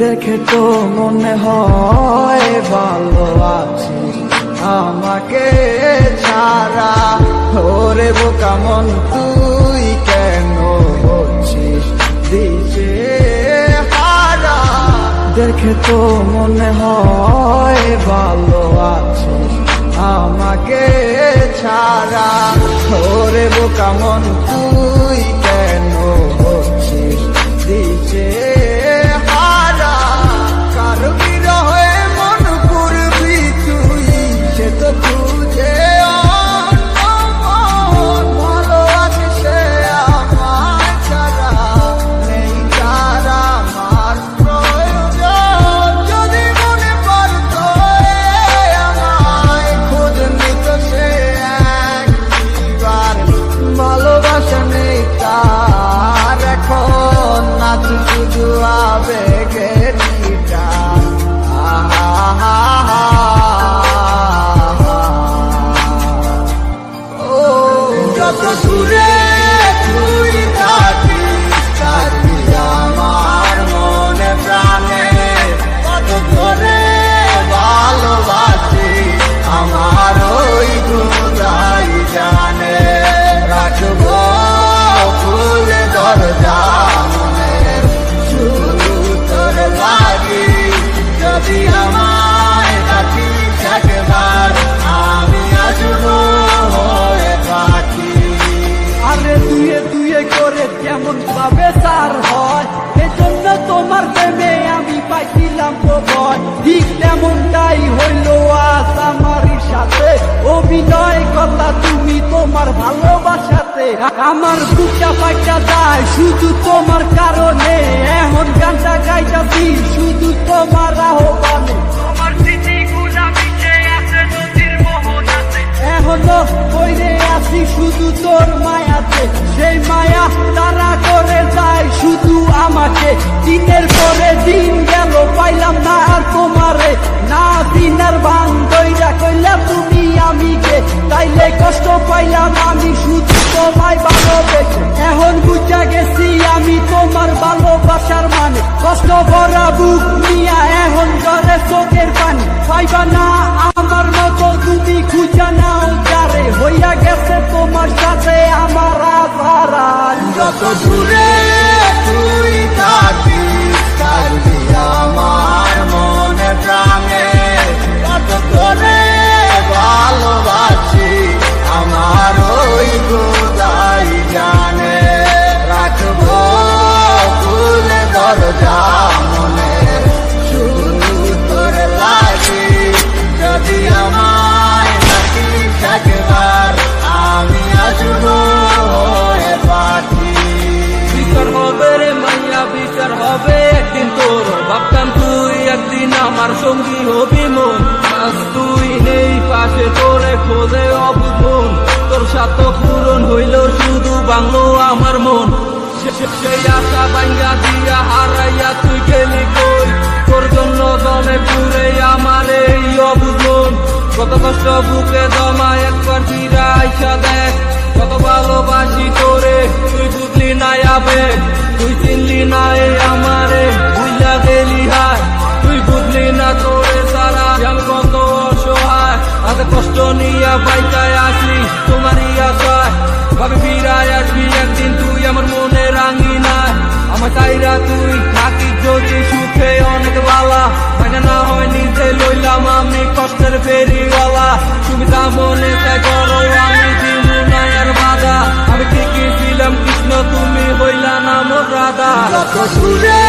দেখে তো মনে হয় ভালো আছিস আমাকে ছাড়া। ওরে বোকা মন তুই কেন হচ্ছিস দিশে হারা। দেখে তো মনে হয় ভালো আছিস আমাকে ছাড়া। ওরে বোকা মন তুই কেন হচ্ছিস দিশে হারা। কারো বিরহে মন করবি তুই সে তো খুঁজে ভালো আছে সে আমার ছাড়া। নেই তার আমার প্রয়োজন। যদি মনে পড়ত আমায় খোঁজ নিত সে একবার। ভালোবাসা নেই তার এখন নাচি শুধু আবেগের গিটার। যত দূরে তুই থাকিস থাকবি আমার মনে প্রাণে। কত করে ভালোবাসি আমার ওই খোদাই জানে। রাখবো খুলে দরজা মনে শুধু তোর লাগি। যদি আমায় থাকিস একবার আমি আসবো হয়ে পাখি। আরে দুয়ে দুয়ে করে কেমন ভাবে সার হয়, এজন্য তোমার প্রেমে আমি পাইছিলাম প্রভয়। ঠিক তেমনটাই হইল আজ আমার সাথে। অভিনয় করলা তুমি তোমার ভালোবাসাতে। আমার বুকটা পাইটা যায় শুধু তোমার কারণে। এখন গানটা গাইতাছি শুধু তোমার আহ্বানে। এখনো বইরে আছি শুধু তোর মায়াতে। সেই মায়া তারা করে যায় শুধু আমাকে। দিনের পরে দিন গেল পাইলাম না আর তোমারে। না দিনের ভান দইরা কইলা তুমি আমিকে। তাইলে কষ্ট পাইলাম আমি শুধু তোমায় ভালোবেসে। এখন বুঝা গেছি আমি তোমার ভালোবাসার মানে। কষ্ট ভরা বুক নিয়া এখন ঝরে চোখের পানি। পাইবা না আমার মতো তুমি খুঁজা নাও যারে। হইয়া গেছে তোমার সাথে আমার আধার। যত দূরে তুই থাকিস থাকবি আমার মনে প্রাণে। কত করে ভালোবাসি আমার ওই খোদাই জানে। রাখবো খুলে দরজা মনে শুধু তোর লাগি। যদি আমায় থাকিস একবার আমি আসবো হয়ে পাখি। বিচার হবে রে মাইয়া বিচার হবে একদিন তোর। ভাবতাম তুই একদিন আমার সঙ্গী হবি মন। আজ তুই নেই পাশে তোরে খোঁজে অবুঝ মন। তোর সাথ পূরণ হইল শুধু বাংলো আমার মন। সেই আশা ভাঙ্গা দিয়া হারাইয়া তুই গেলি কই। তোর জন্য দমে পুরে আমার এই অবুঝ মন। কত কষ্ট বুকে জমা একবার ফিরা আইসা দেখ। কত ভালোবাসি তোরে তুই বুঝলি না আবেগ। তুই চিনলি না এই আমারে বুঝলা গেলি হায়। তুই বুঝলি না তোরে সারা আমি কত অসহায়। আজ কষ্ট নিয়া বাইচায় আসলি তোমারই আশায়। ভাবে ফিরায় আসবি একদিন তুই আমার মনে রাঙি নাই। আমার চাইরা তুই থাকিস যদি সুখে অনেক বালা। মানে না হয় নিজে লইলাম আমি কষ্টের ফেরিওয়ালা। তুমি তা মনে চাই করো আমি দিব না আর বাধা। আমি ঠিকই ছিলাম কৃষ্ণ তুমি হইলা না মোর রাধা। যত দূরে